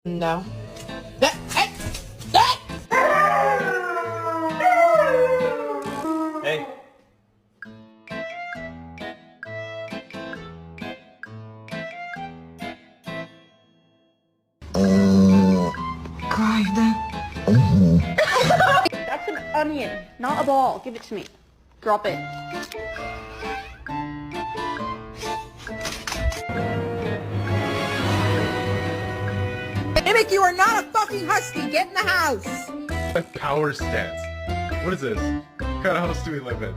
No. Hey. That's an onion, not a ball. Give it to me. Drop it. Mimic, you are not a fucking husky. Get in the house. A power stance. What is this? What kind of house do we live in?